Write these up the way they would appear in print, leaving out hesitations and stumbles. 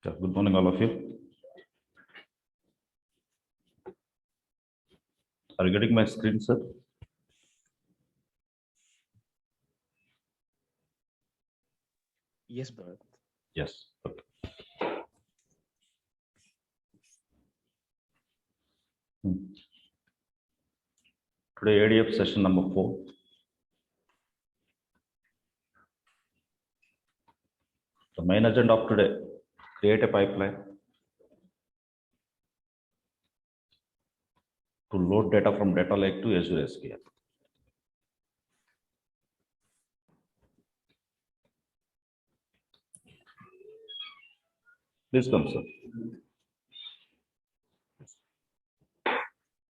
Yeah, good morning, all of you. Are you getting my screen, sir? Yes, Bharat. Yes. Okay. Today, ADF session number 4. The main agenda of today: create a pipeline to load data from data lake to Azure SQL. Please come, sir.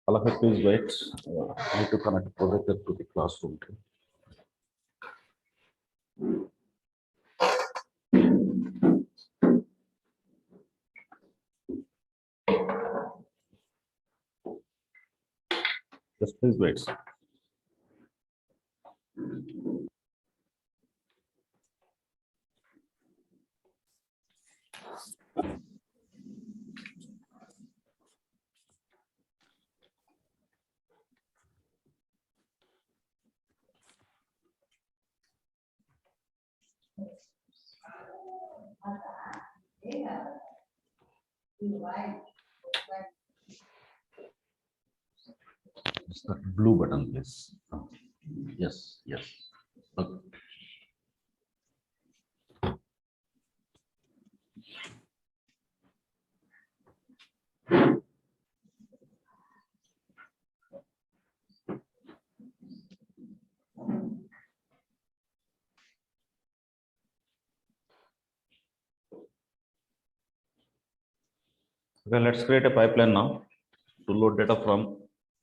All of you, please wait. I need to connect the projector to the classroom. Just please wait, sir. It's the blue button, please. Yes, yes. Okay. Okay, let's create a pipeline now to load data from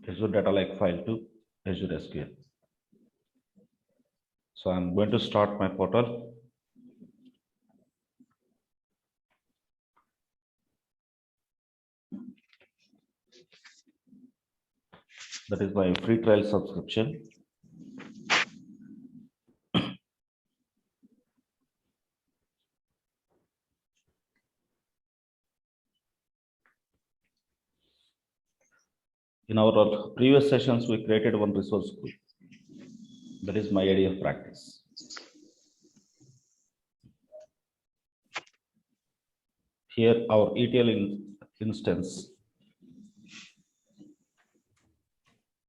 Azure Data Lake file to Azure SQL. So I'm going to start my portal. That is my free trial subscription. In our previous sessions, we created one resource group. That is my area of practice. Here, our ETL instance,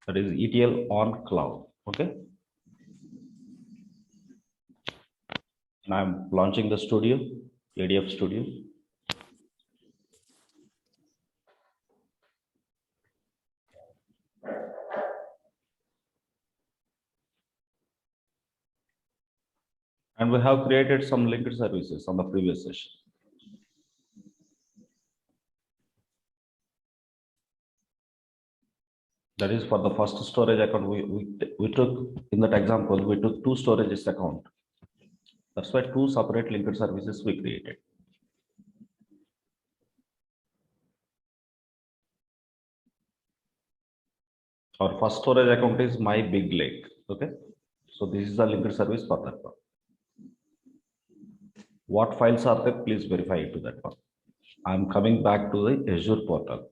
that is ETL on cloud. Okay. And I'm launching the studio, ADF studio. And we have created some linked services on the previous session. That is for the first storage account. We took, in that example, we took 2 storages account. That's why 2 separate linked services we created. Our first storage account is my big lake. Okay. So this is the linked service for that one. What files are there? Please verify it to that one. I'm coming back to the Azure portal.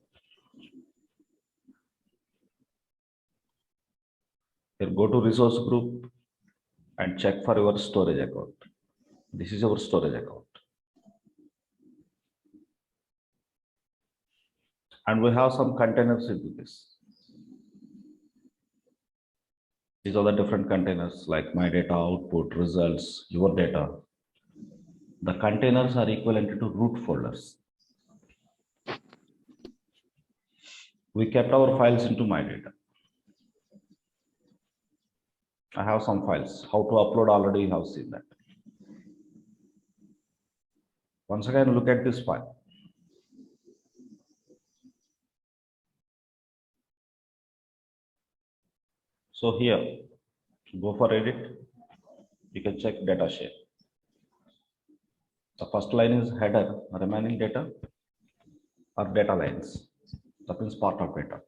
Here, go to resource group and check for your storage account. This is our storage account. And we have some containers into this. These are the different containers like my data, output, results, your data. The containers are equivalent to root folders. We kept our files into my data. I have some files. How to upload already you have seen that. Once again, look at this file. So here, go for edit. You can check data share. The first line is header, remaining data or data lines. That means part of data.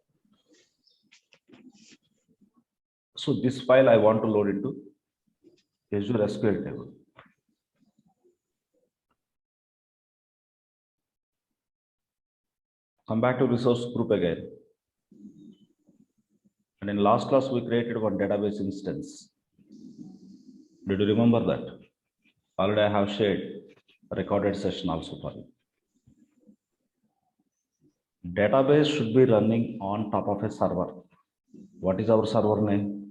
So this file I want to load into Azure SQL table. Come back to resource group again. And in last class, we created one database instance. Did you remember that? Already I have shared a recorded session also for you. Database should be running on top of a server. What is our server name?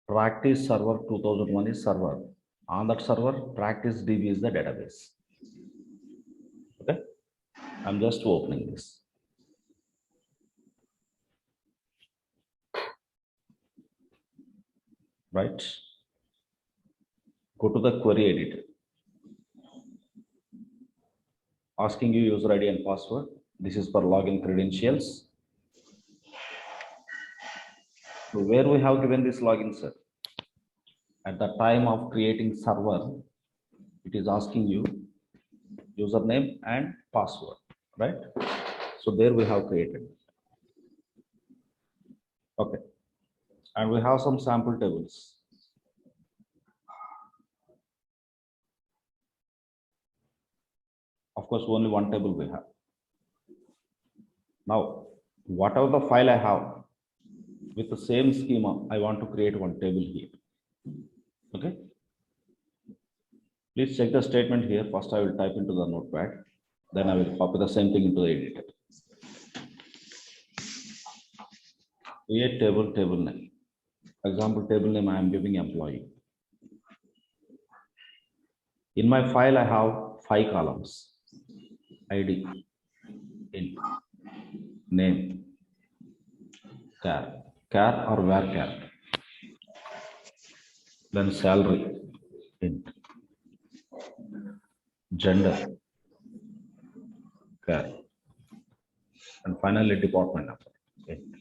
Practice server 2001 is server. On that server, practice DB is the database. Okay, I'm just opening this. Right? Go to the query editor. Asking you user ID and password. This is for login credentials. So where we have given this login, sir? At the time of creating server, it is asking you username and password, right? So there we have created. Okay. And we have some sample tables. Of course, only one table we have. Now, whatever the file I have, with the same schema, I want to create one table here. Okay. Please check the statement here. First, I will type into the notepad. Then I will copy the same thing into the editor. Create table name. Example table name I am giving employee. In my file, I have 5 columns. ID, int, name, char or var. Then salary, int, gender, char, and finally department number, int.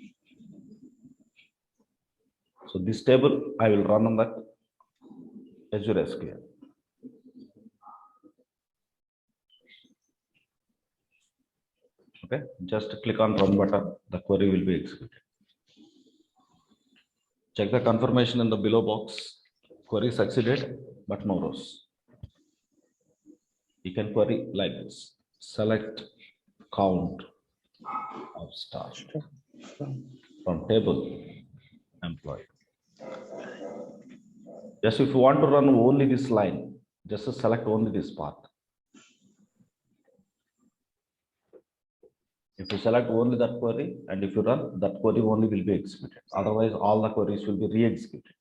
So this table I will run on that Azure SQL. Okay, just click on run button, the query will be executed. Check the confirmation in the below box. Query succeeded, but no rows. You can query like this. Select count of staff from table employee. Just if you want to run only this line, just select only this part. If you select only that query and if you run, that query only will be executed. Otherwise, all the queries will be re-executed.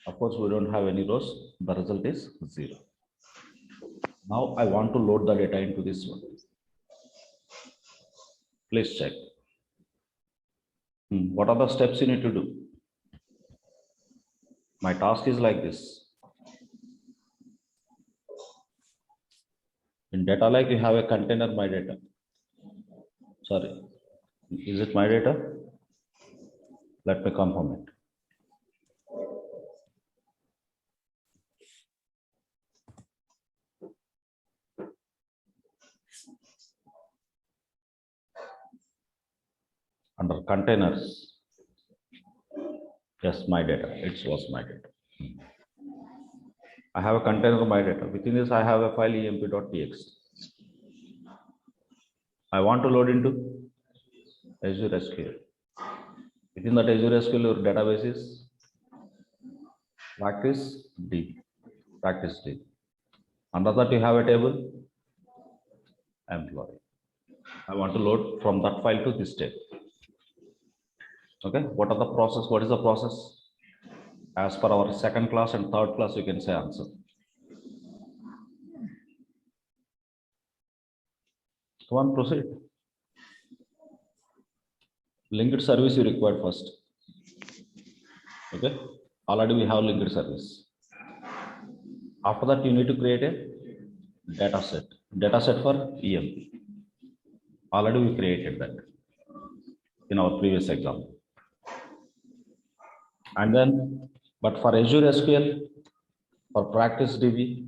Of course, we don't have any rows. The result is 0. Now I want to load the data into this one. Please check. What are the steps you need to do? My task is like this. In data lake, you have a container my data. Sorry, is it my data? Let me confirm it. Under containers, yes, my data. It was my data. I have a container my data. Within this, I have a file emp.txt. I want to load into Azure SQL. Within that Azure SQL, your database is practice DB. Under that, you have a table employee. I want to load from that file to this table. Okay, what are the process? What is the process? As per our second class and third class, you can say answer. Come on, proceed. Linked service you required first. Okay, already we have linked service. After that, you need to create a data set for EMP. Already we created that in our previous example. And then, but for Azure SQL, for practice DB,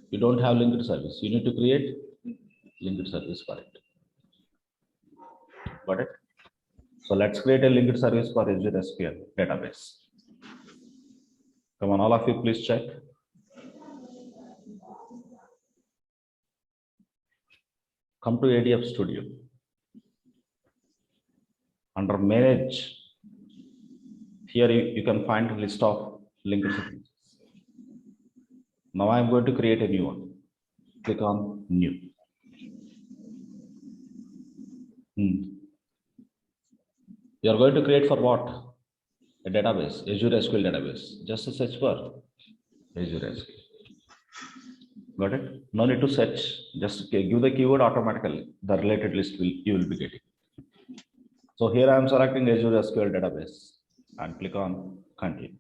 you don't have linked service. You need to create linked service for it. Got it? So let's create a linked service for Azure SQL database. Come on, all of you, please check. Come to ADF Studio. Under Manage, here you can find a list of linked services. Now I am going to create a new one. Click on New. You are going to create for what? A database, Azure SQL database. Just search for Azure SQL. Got it? No need to search. Just give the keyword automatically. The related list you will be getting. So here I am selecting Azure SQL database and click on Continue.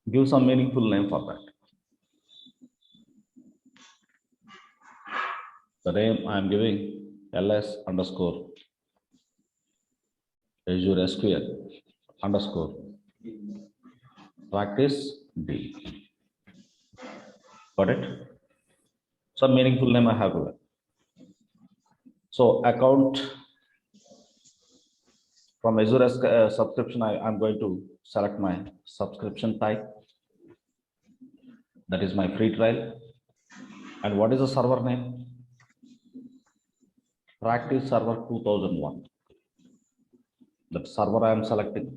Give some meaningful name for that. The name I am giving ls underscore Azure SQL underscore practice D. Got it? Some meaningful name I have to. So account from Azure subscription, I'm going to select my subscription type. That is my free trial. And what is the server name? Practice server 2001. That server I am selecting.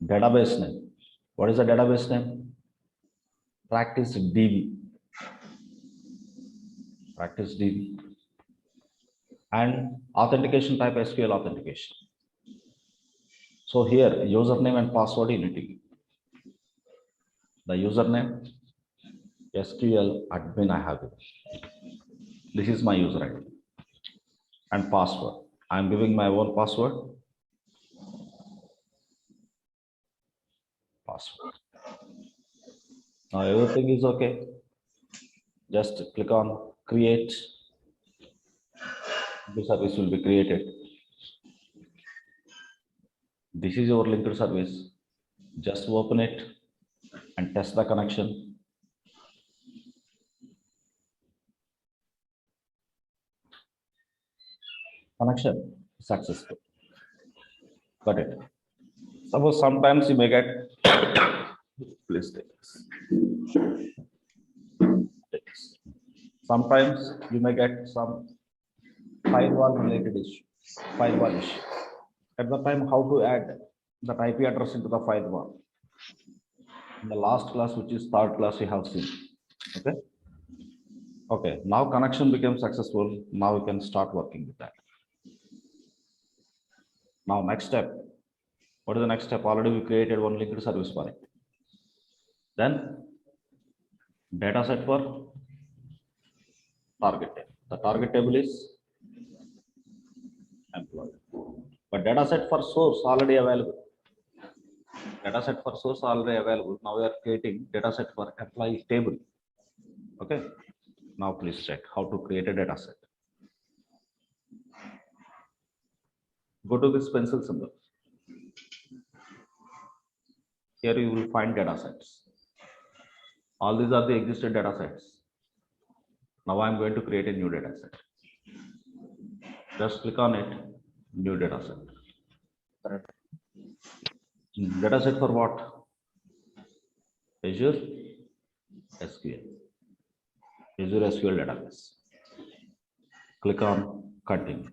Database name. What is the database name? Practice DB. Practice DB. And authentication type SQL authentication. So here username and password you need to give. The username SQL admin I have. This is my user ID. And password. I am giving my own password. Password. Now everything is okay. Just click on create. The service will be created. This is your linked service. Just open it and test the connection. Connection successful. Got it. Suppose sometimes you may get please take this. Sometimes you may get some firewall related issue. Firewall issue. At the time, how to add that IP address into the firewall. In the last class, which is third class, you have seen. Okay. Okay. Now connection became successful. Now we can start working with that. Now next step. What is the next step? Already we created one linked service for it. Then data set for target table. The target table is employee. But data set for source already available. Data set for source already available. Now we are creating data set for employee table. Okay. Now please check how to create a data set. Go to this pencil symbol. Here you will find data sets. All these are the existing data sets. Now I'm going to create a new data set. Just click on it, new data set. Data set for what? Azure SQL. Azure SQL database. Click on continue.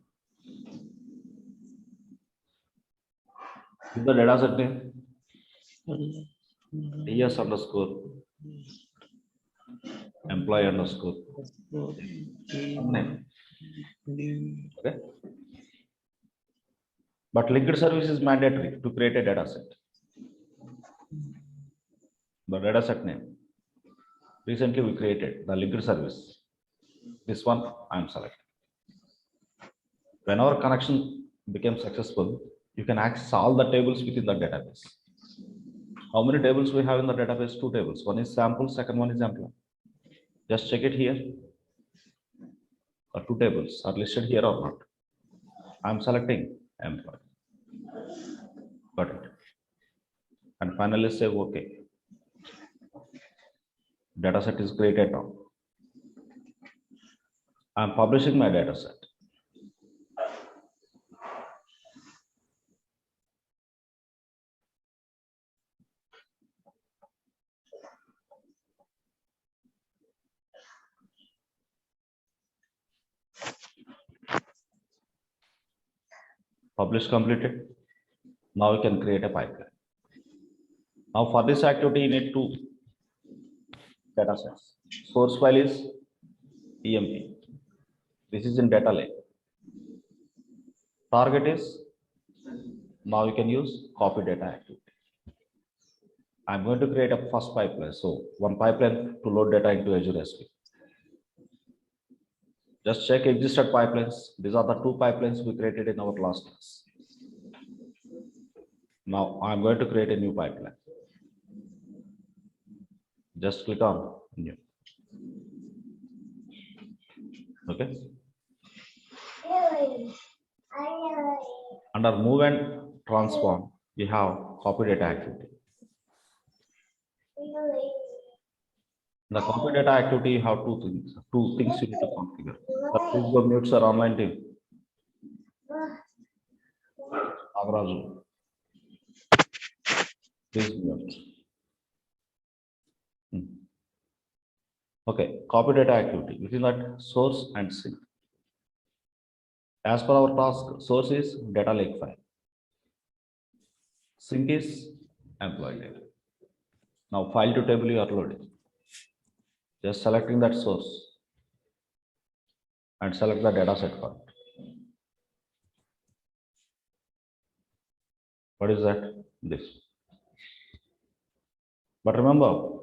Give the data set name. TS underscore employee underscore name. Okay. But linked service is mandatory to create a data set. The data set name. Recently we created the linked service. This one I am selecting. When our connection became successful, you can access all the tables within the database. How many tables we have in the database? 2 tables. One is sample, second one is employee. Just check it here. 2 tables are listed here or not. I am selecting employee. Got it. And finally say OK. Data set is created now. I am publishing my data set. Publish completed. Now you can create a pipeline. Now for this activity, you need two data sets. Source file is EMP. This is in data lake. Target is, now you can use copy data activity. I'm going to create a first pipeline. So one pipeline to load data into Azure SP. Just check existed pipelines. These are the two pipelines we created in our last class. Now I'm going to create a new pipeline. Just click on new. Okay. Under move and transform, you have copy data activity. The copy data activity, you have two things. Two things you need to configure. Please go mute, sir. Online team. Agraju. Please mute. Okay, copy data activity. Within that, source and sync. As per our task, source is data lake file. Sync is employee data. Now file to table you are loading. Just selecting that source and select the data set for it. What is that? This. But remember,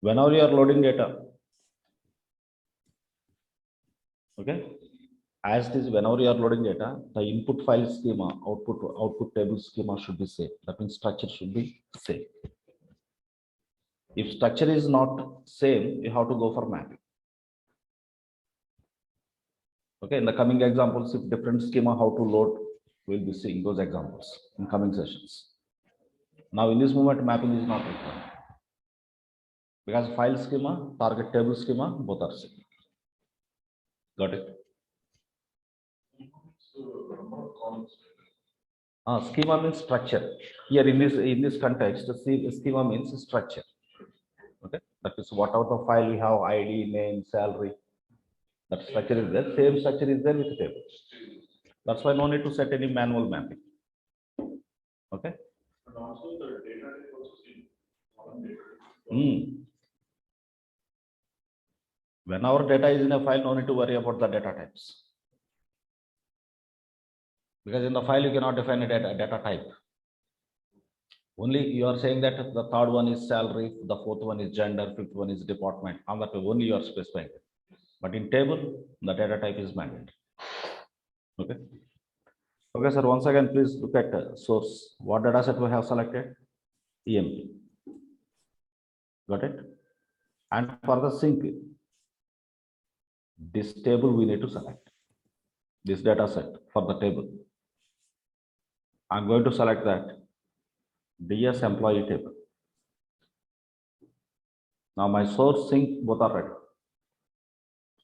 whenever you are loading data, okay, as it is, whenever you are loading data, the input file schema, output table schema should be same. That means structure should be same. If structure is not same, you have to go for mapping. Okay, in the coming examples, if different schema how to load, we'll be seeing those examples in coming sessions. Now in this moment, mapping is not required. Because file schema, target table schema, both are same. Got it? Schema means structure. Here in this context, the schema means structure. Okay, that is whatever the file we have, ID, name, salary. That structure is there. Same structure is there with the table. That's why no need to set any manual mapping. Okay. And also the data type also same. When our data is in a file, no need to worry about the data types. Because in the file, you cannot define a data type. Only you are saying that the third one is salary, the fourth one is gender, fifth one is department. On that only you are specifying it. But in table, the data type is mandatory. Okay. Okay, sir. Once again, please look at source. What data set we have selected? EMP. Got it? And for the sync, this table we need to select. This data set for the table. I'm going to select that DS employee table. Now my source sync both are ready.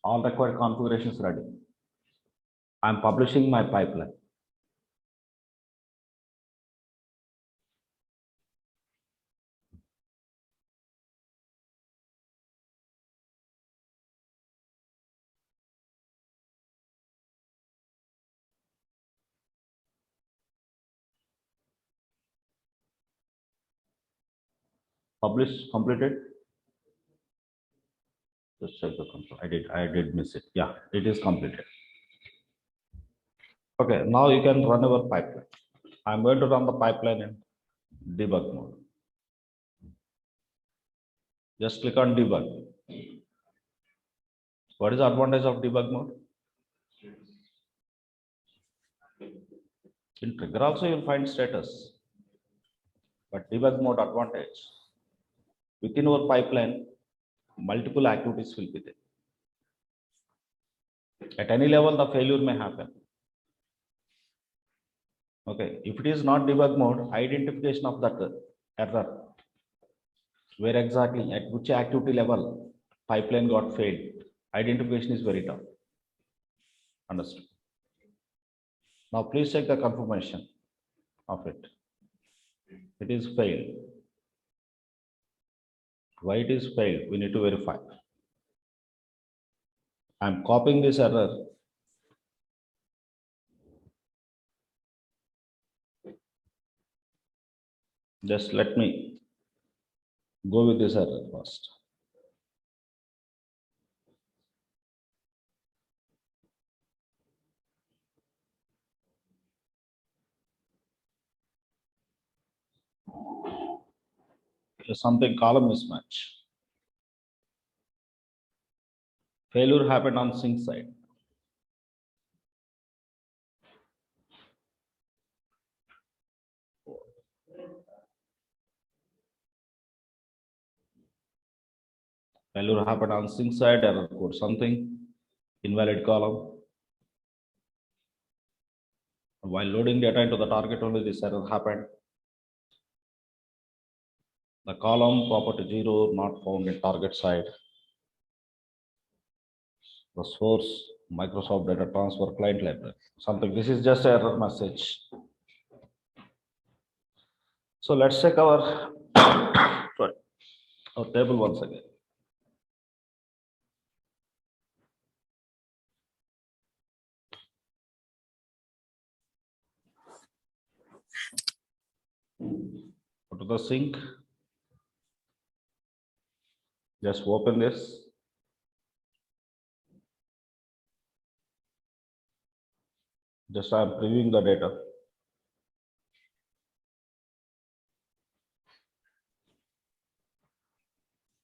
All required configurations ready. I'm publishing my pipeline. Publish completed. Just check the control. I did miss it. Yeah, it is completed. Okay, now you can run our pipeline. I'm going to run the pipeline in debug mode. Just click on debug. What is the advantage of debug mode? In trigger also you'll find status, but debug mode advantage. Within our pipeline, multiple activities will be there. At any level, the failure may happen. Okay, if it is not debug mode, identification of that error, where exactly at which activity level pipeline got failed, identification is very tough. Understood? Now please check the confirmation of it. It is failed. Why it is failed? We need to verify. I'm copying this error Just let me go with this error first. Something column mismatch. Failure happened on sync side. Failure happened on sync side, error code something, invalid column. While loading data into the target only, this error happened. The column property 0 not found in target side. The source Microsoft data transfer client library. Something. This is just error message. So let's check our sorry, our table once again. Go to the sync. Just open this. Just I am previewing the data.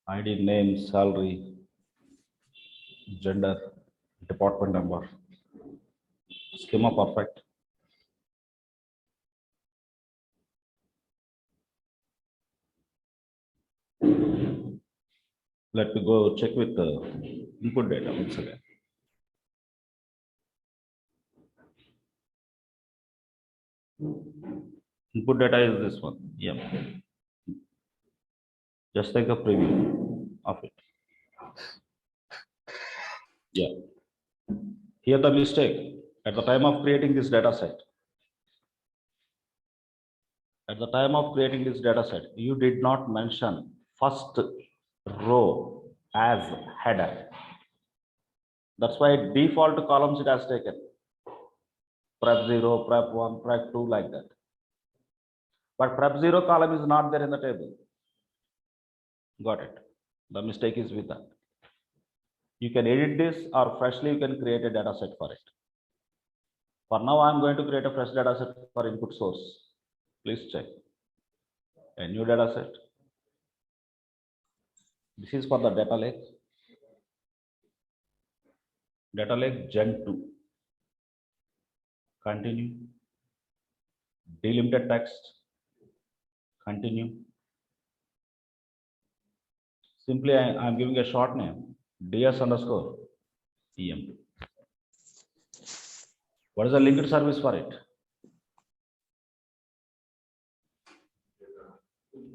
ID, name, salary, gender, department number. Schema perfect. Let me go check with the input data once again. Input data is this one. Yeah. Just take a preview of it. Yeah. Here the mistake at the time of creating this data set. At the time of creating this data set, you did not mention first row as header. That's why default columns it has taken. Prep 0, prep 1, prep 2 like that. But prep 0 column is not there in the table. Got it. The mistake is with that. You can edit this or freshly you can create a data set for it. For now, I'm going to create a fresh data set for input source. Please check. A new data set. This is for the data lake. Data lake Gen 2. Continue. Delimited text. Continue. Simply, I'm giving a short name. DS underscore EM2. What is the linked service for it?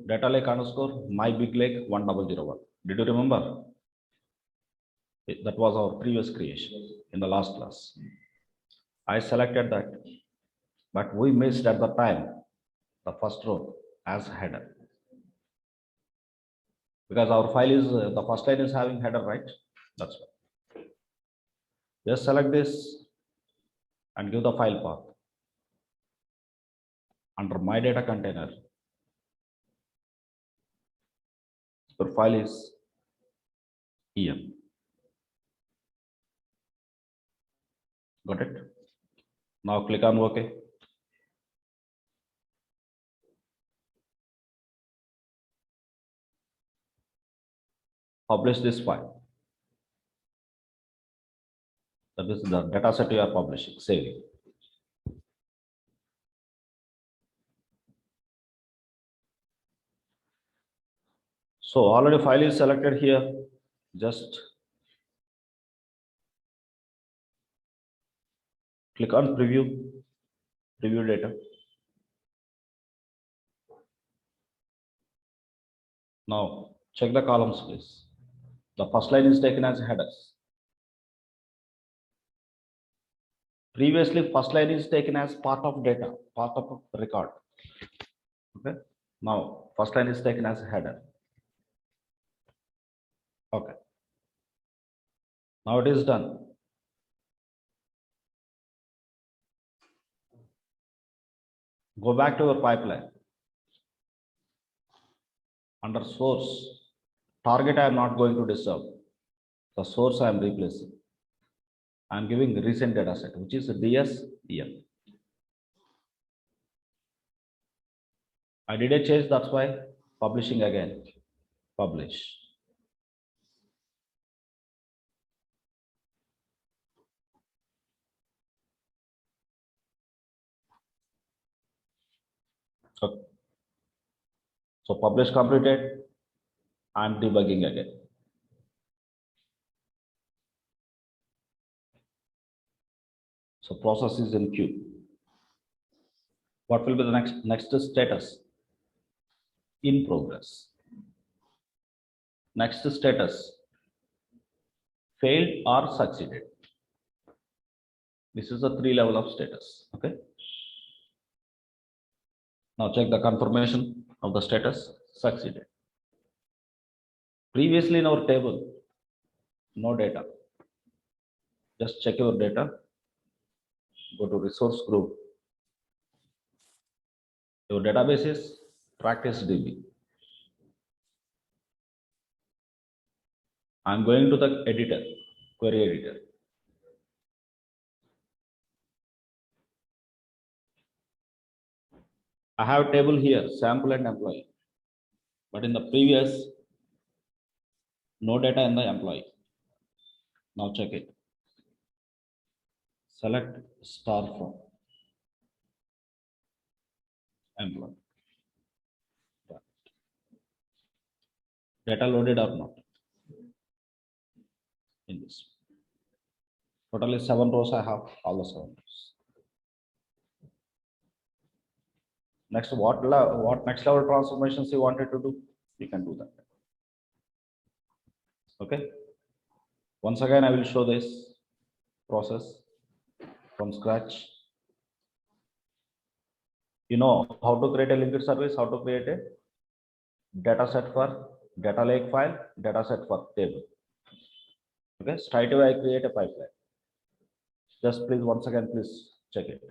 Data lake underscore my big lake 1001. Did you remember? That was our previous creation in the last class. I selected that, but we missed at the time the first row as header. Because our file is, the first line is having header, right? That's why. Just select this and give the file path. Under my data container, your file is EM. Got it? Now click on OK. Publish this file. That is the data set you are publishing, saving. So already file is selected here. Just click on preview data. Now check the columns, please. The first line is taken as headers. Previously, first line is taken as part of data, part of record. Okay. Now, first line is taken as header. Okay. Now it is done. Go back to your pipeline. Under source, target I am not going to disturb. The source I am replacing. I am giving recent data set, which is DSEM. I did a change, that's why publishing again. Publish. So publish completed. I'm debugging again. So process is in queue. What will be the next status? In progress. Next status, failed or succeeded. This is the 3 level of status. Okay. Now check the confirmation of the status, succeeded. Previously in our table, no data. Just check your data. Go to resource group. Your database is practice DB. I'm going to the editor, query editor. I have a table here, sample and employee. But in the previous, no data in the employee. Now check it. Select star from employee. Data loaded or not? In this. Totally 7 rows I have, all the 7 rows. Next, what next level transformations you wanted to do? You can do that. Okay. Once again, I will show this process from scratch. You know how to create a linked service, how to create a data set for data lake file, data set for table. Okay, straight away I create a pipeline. Just please, once again, please check it.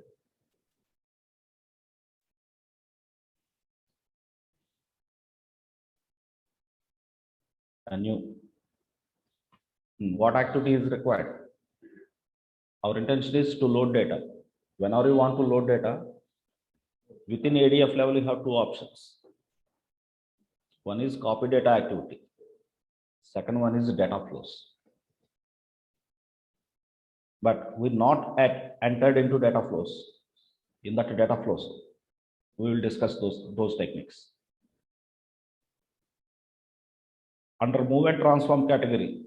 A new. What activity is required? Our intention is to load data. Whenever you want to load data, within ADF level, you have 2 options. One is copy data activity. Second one is data flows. But we not entered into data flows. In that data flows, we will discuss those techniques. Under move and transform category,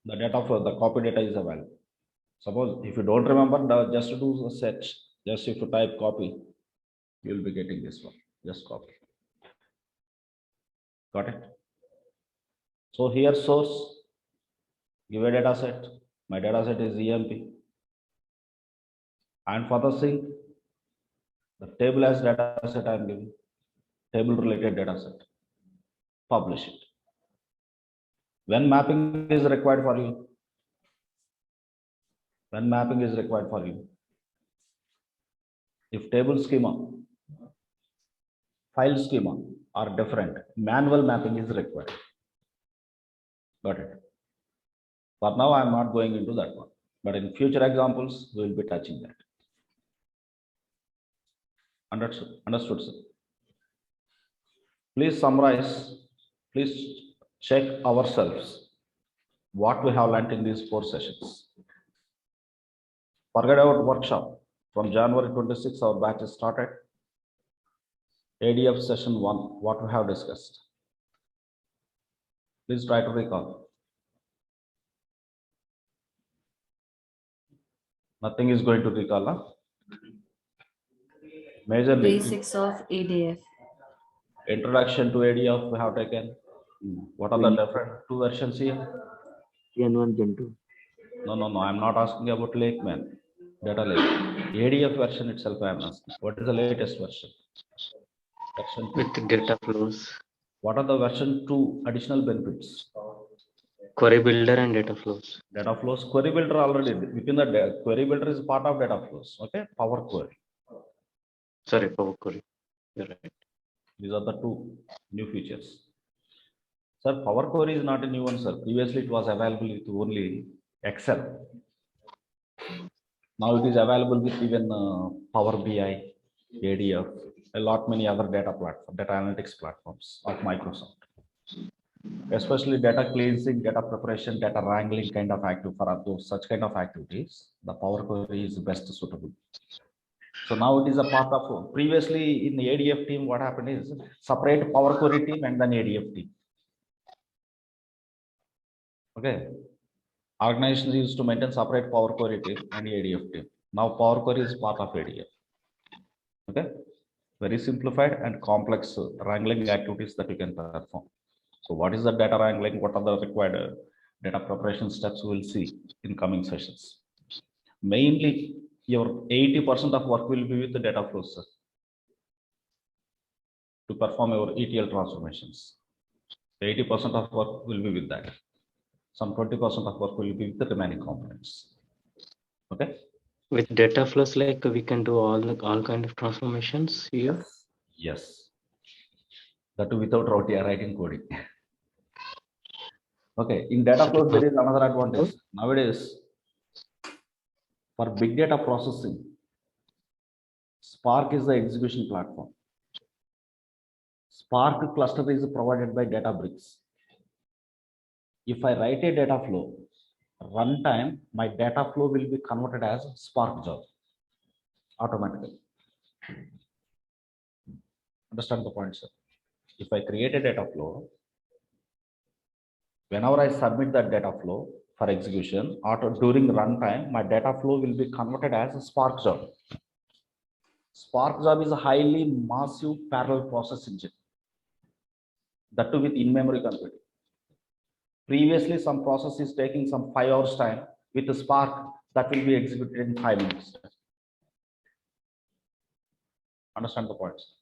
the data flow, the copy data is available. Suppose if you don't remember, just do the search. Just if you type copy, you will be getting this one. Just copy. Got it? So here source, give a data set. My data set is EMP. And for the sync, the table as data set I am giving. Table related data set. Publish it. When mapping is required for you. When mapping is required for you. If table schema, file schema are different, manual mapping is required. Got it? For now, I am not going into that one, but in future examples, we will be touching that. Understood, sir. Please summarize, please check ourselves what we have learned in these 4 sessions. Forget about workshop. From January 26, our batch is started. ADF session 1, what we have discussed. Please try to recall. Nothing is going to recall. Huh? Major basics of ADF. Introduction to ADF we have taken. What are the different 2 versions here? Gen 1, Gen 2. No. I'm not asking about Lakeman, data lake. ADF version itself I am asking. What is the latest version? Version 2. With data flows. What are the version 2 additional benefits? Query builder and data flows. Data flows, query builder already within the query builder is part of data flows. Okay, Power Query. Sorry, Power Query. You're right. These are the 2 new features. Sir, Power Query is not a new one, sir. Previously, it was available with only Excel. Now it is available with even Power BI, ADF, a lot many other data analytics platforms of Microsoft. Especially data cleansing, data preparation, data wrangling kind of active for those such kind of activities, the Power Query is best suitable. So now it is a part of previously in the ADF team. What happened is separate Power Query team and then ADF team. Okay, organizations used to maintain separate Power Query team and ADF team. Now Power Query is part of ADF. Okay, very simplified and complex wrangling activities that you can perform. So what is the data wrangling? What are the required data preparation steps? We will see in coming sessions. Mainly, your 80% of work will be with the data flows, sir, to perform your ETL transformations. 80% of work will be with that. Some 20% of work will be with the remaining components. Okay. With data flows, like we can do all kind of transformations here. Yes. That too without writing coding. Okay. In data flows, there is another advantage. Nowadays, for big data processing, Spark is the execution platform. Spark cluster is provided by Databricks. If I write a data flow, runtime, my data flow will be converted as Spark job automatically. Understand the point, sir? If I create a data flow, whenever I submit that data flow for execution, during runtime, my data flow will be converted as a Spark job. Spark job is a highly massive parallel process engine. That too with in-memory computing. Previously, some process is taking some 5 hours time. With the Spark, that will be executed in 5 minutes. Understand the points?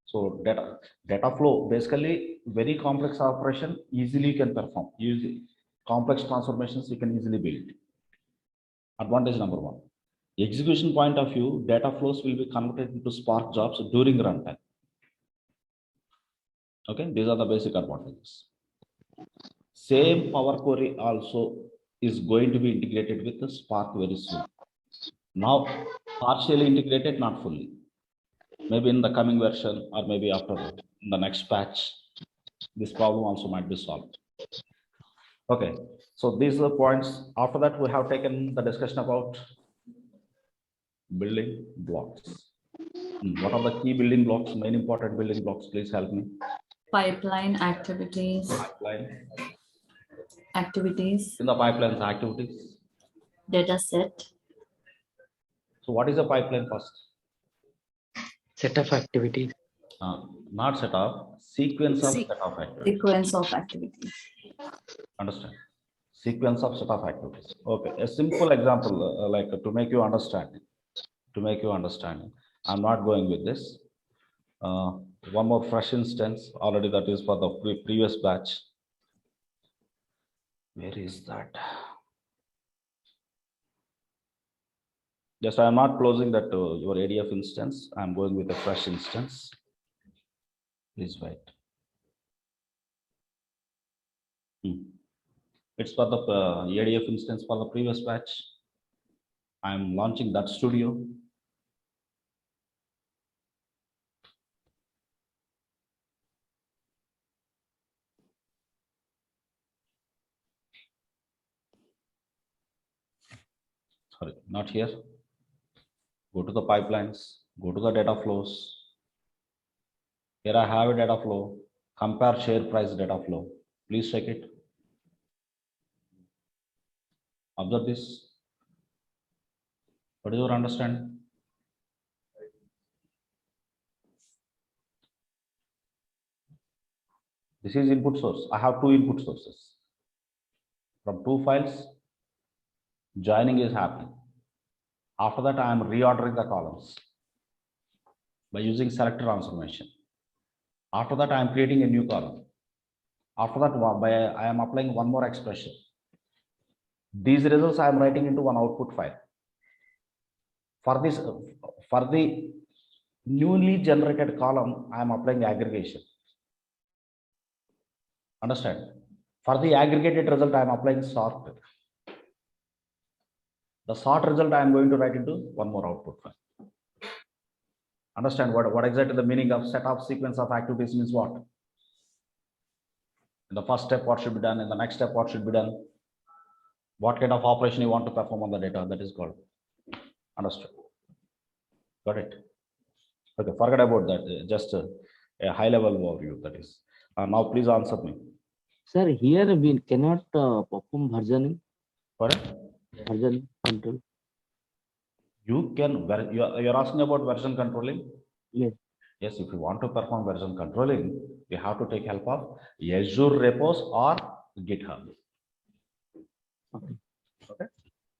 So data flow, basically very complex operation, easily you can perform. Use complex transformations, you can easily build. Advantage number one. Execution point of view, data flows will be converted into Spark jobs during runtime. Okay, these are the basic advantages. Same Power Query also is going to be integrated with the Spark very soon. Now, partially integrated, not fully. Maybe in the coming version or maybe after the next patch, this problem also might be solved. Okay, so these are the points. After that, we have taken the discussion about building blocks. What are the key building blocks, main important building blocks? Please help me. Pipeline activities. Pipeline. Activities. In the pipelines, activities. Data set. So what is a pipeline first? Set of activities. Not set of, sequence of set of activities. Sequence of activities. Understand? Sequence of set of activities. Okay, a simple example, like to make you understand. I'm not going with this. One more fresh instance, already that is for the previous batch. Where is that? Just I am not closing that your ADF instance. I'm going with a fresh instance. Please wait. It's for the ADF instance for the previous batch. I'm launching that studio. Sorry, not here. Go to the pipelines, go to the data flows. Here I have a data flow, compare share price data flow. Please check it. Observe this. What is your understanding? This is input source. I have two input sources. From two files, joining is happening. After that, I am reordering the columns by using select transformation. After that, I am creating a new column. After that, I am applying one more expression. These results I am writing into one output file. For the newly generated column, I am applying aggregation. Understand? For the aggregated result, I am applying sort. The sort result I am going to write into one more output file. Understand what exactly the meaning of set of sequence of activities means what? In the first step, what should be done? In the next step, what should be done? What kind of operation you want to perform on the data, that is called. Understood? Got it? Okay, forget about that. Just a high level overview, that is. Now please answer me. Sir, here we cannot perform versioning Correct? control. You can, you're asking about version controlling? Yes. Yes, if you want to perform version controlling, you have to take help of Azure repos or GitHub. Okay.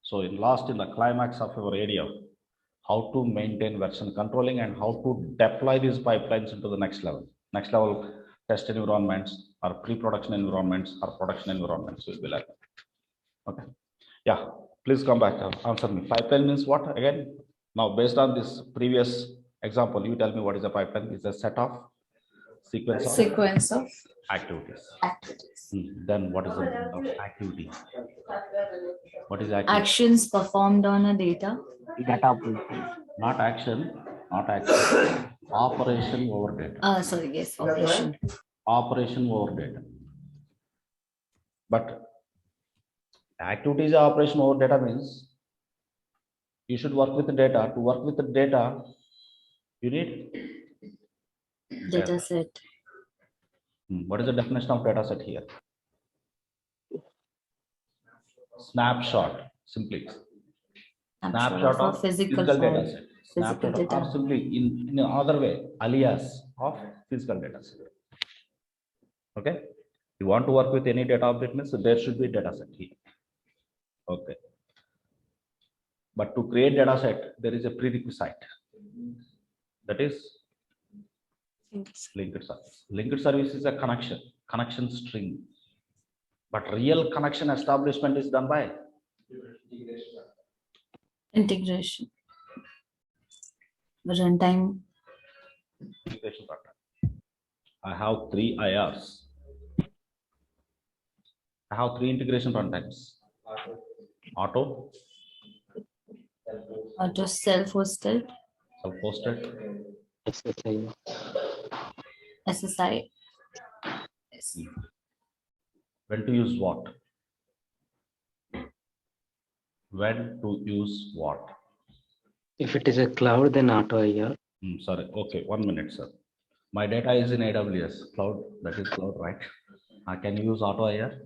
So in the climax of your area, how to maintain version controlling and how to deploy these pipelines into the next level. Next level test environments or pre-production environments or production environments will be like that. Okay. Yeah, please come back and answer me. Pipeline means what again? Now, based on this previous example, you tell me what is a pipeline? It's a set of Sequence of activities. activities. Then what is the meaning of activity? What is activity? Actions performed on a data. Data operation. Not action, not action. Operation over data. Sorry, yes, operation. Operation over data. But activities operation over data means you should work with the data. To work with the data, you need Data set. What is the definition of data set here? Snapshot, simply. Snapshot of of a physical data form. set. Physical Snapshot data. or simply in another way, alias of physical data set. Okay. You want to work with any data object means there should be data set here. Okay. But to create data set, there is a prerequisite. That is linked service. Linked service is a connection string. But real connection establishment is done by Integration. Runtime. integration runtime. I have 3 IRs. I have 3 integration runtimes. Auto, Auto self-hosted. self-hosted, SSI. SSI. Yes. when to use what? When to use what? If it is a cloud, then auto IR. Sorry. Okay, 1 minute, sir. My data is in AWS cloud. That is cloud, right? I can use auto IR.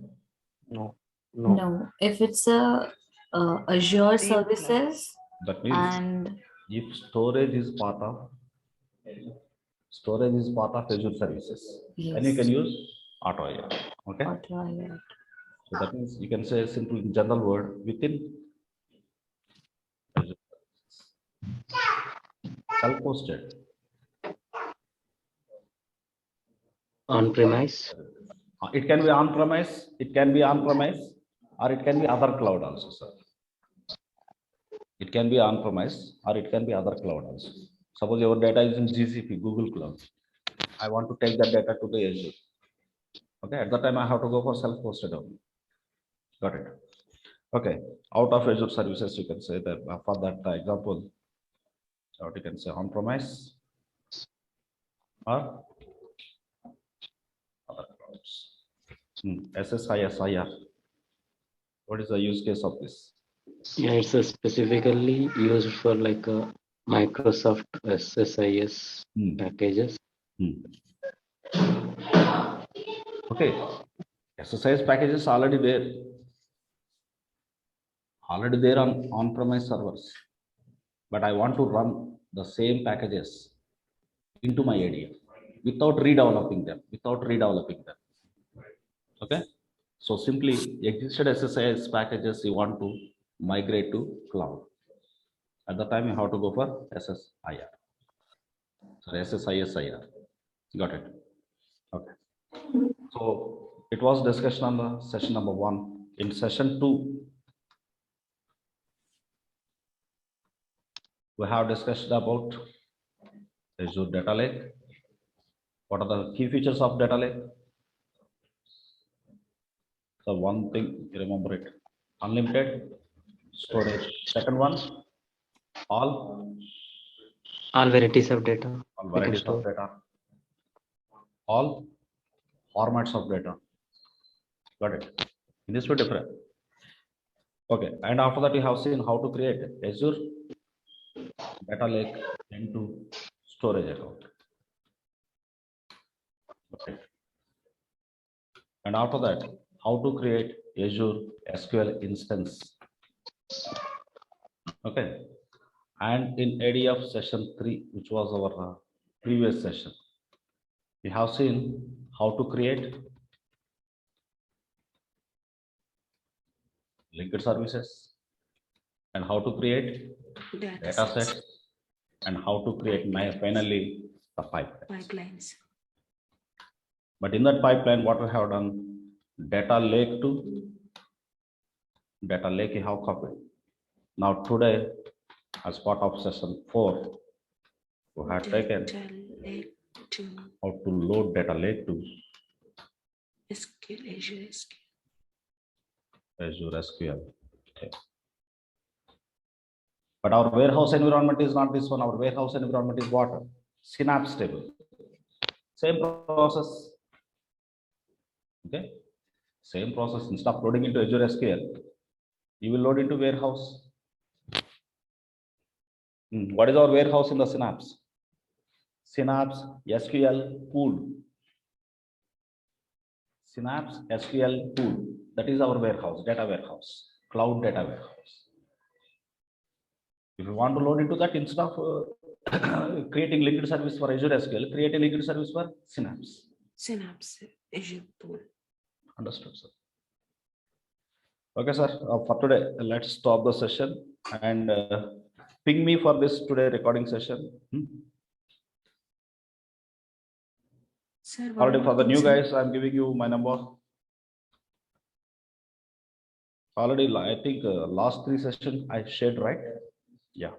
No. No, if it's a Azure services That means and if storage is part of Azure services, then you yes, can use auto IR. Okay. auto IR. So that means you can say a simple general word within Azure services. Self-hosted. On-premise. It can be on-premise, or it can be other cloud also, sir. It can be on-premise or it can be other cloud also. Suppose your data is in GCP, Google Cloud. I want to take that data to the Azure. Okay, at that time I have to go for self-hosted only. Got it. Okay, out of Azure services, you can say that for that example, what you can say on-premise or other clouds. SSISIR. What is the use case of this? Yeah, it's specifically used for like a Microsoft SSIS packages. Okay, SSIS packages already there on-premise servers, but I want to run the same packages into my area without redeveloping them. Okay, so simply existed SSIS packages you want to migrate to cloud. At the time you have to go for SSIR. Sorry, SSISIR. Got it. Okay. So it was discussion on the session number 1. In session 2, we have discussed about Azure Data Lake. What are the key features of Data Lake? So one thing, remember it, unlimited storage. Second one, all varieties of data we can varieties of store. data, all formats of data. Got it? In this way different. Okay, and after that we have seen how to create Azure data lake into storage account. Okay. And after that, how to create Azure SQL instance. Okay. And in ADF session 3, which was our previous session, we have seen how to create linked services and how to create data sets and how to create finally the pipelines. But in that pipeline, what we have done, data lake to data lake you have copied. Now today, as part of session 4, we have taken Data lake to how to load data lake to SQL, Azure SQL. Azure SQL. Okay. But our warehouse environment is not this one. Our warehouse environment is what? Synapse table. Same process. Okay. Same process. Instead of loading into Azure SQL, you will load into warehouse. What is our warehouse in the Synapse? Synapse SQL pool. Synapse SQL pool. That is our warehouse, data warehouse, cloud data warehouse. If you want to load into that, instead of creating linked service for Azure SQL, create a linked service for Synapse. Synapse Azure pool. Understood, sir. Okay, sir. For today, let's stop the session and ping me for this today recording session. Sir, Already for the new guys, I'm giving you my number. Already, I think last 3 sessions I shared, right? Yeah.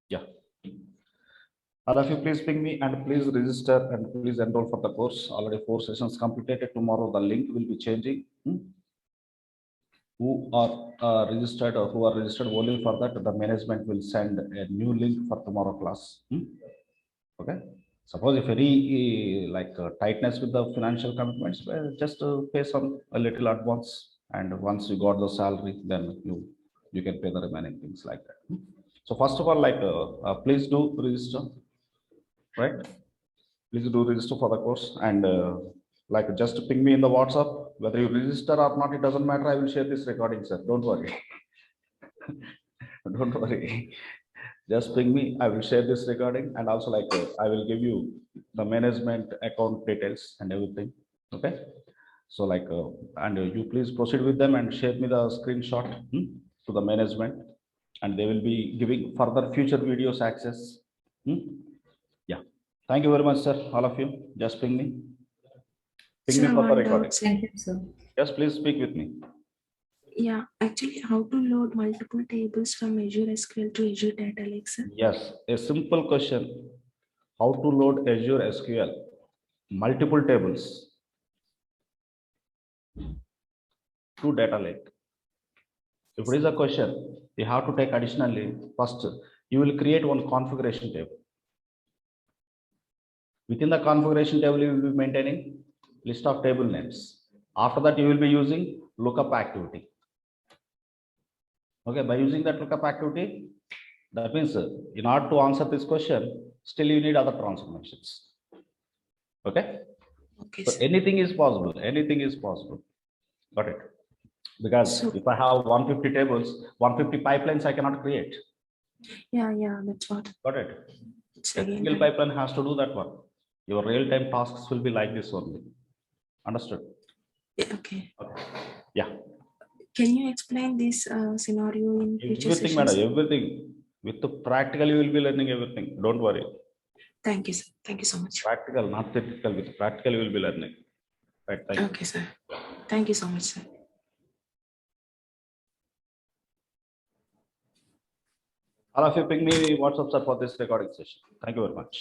Yeah. All of you, please ping me and please register and please enroll for the course. Already 4 sessions completed. Tomorrow the link will be changing. Who are registered or who are registered only for that, the management will send a new link for tomorrow class. Okay. Suppose if any tightness with the financial commitments, just pay some a little advance, and once you got the salary, then you can pay the remaining things like that. So first of all, please do register, right? Please do register for the course, and just ping me in the WhatsApp. Whether you register or not, it doesn't matter. I will share this recording, sir. Don't worry. Don't worry. Just ping me. I will share this recording, and also I will give you the management account details and everything. Okay. So and you please proceed with them and share me the screenshot to the management, and they will be giving further future videos access. Yeah. Thank you very much, sir. All of you. Just ping me. Ping me Sir, for the one recording. doubt. Thank you, sir. Just please speak with me. Yeah, actually, how to load multiple tables from Azure SQL to Azure Data Lake, sir? Yes, a simple question. How to load Azure SQL? Multiple tables to data lake. If it is a question, you have to take additionally, first, you will create one configuration table. Within the configuration table, you will be maintaining list of table names. After that, you will be using lookup activity. Okay, by using that lookup activity, that means in order to answer this question, still you need other transformations. Okay. Okay, So sir. anything is possible. Anything is possible. Got it? Because So- if I have 150 tables, 150 pipelines, I cannot create. Yeah, that's what. Got it? It's A again single time. pipeline has to do that one. Your real-time tasks will be like this only. Understood? Yeah, okay. Yeah. Can you explain this scenario in future Everything, madam. sessions? Everything. With the practical, you will be learning everything. Don't worry. Thank you, sir. Thank you so much. Practical, not theoretical. With practical, you will be learning. Right. Thank you. Okay, sir. Thank you so much, sir. All of you ping me WhatsApp sir for this recording session. Thank you very much.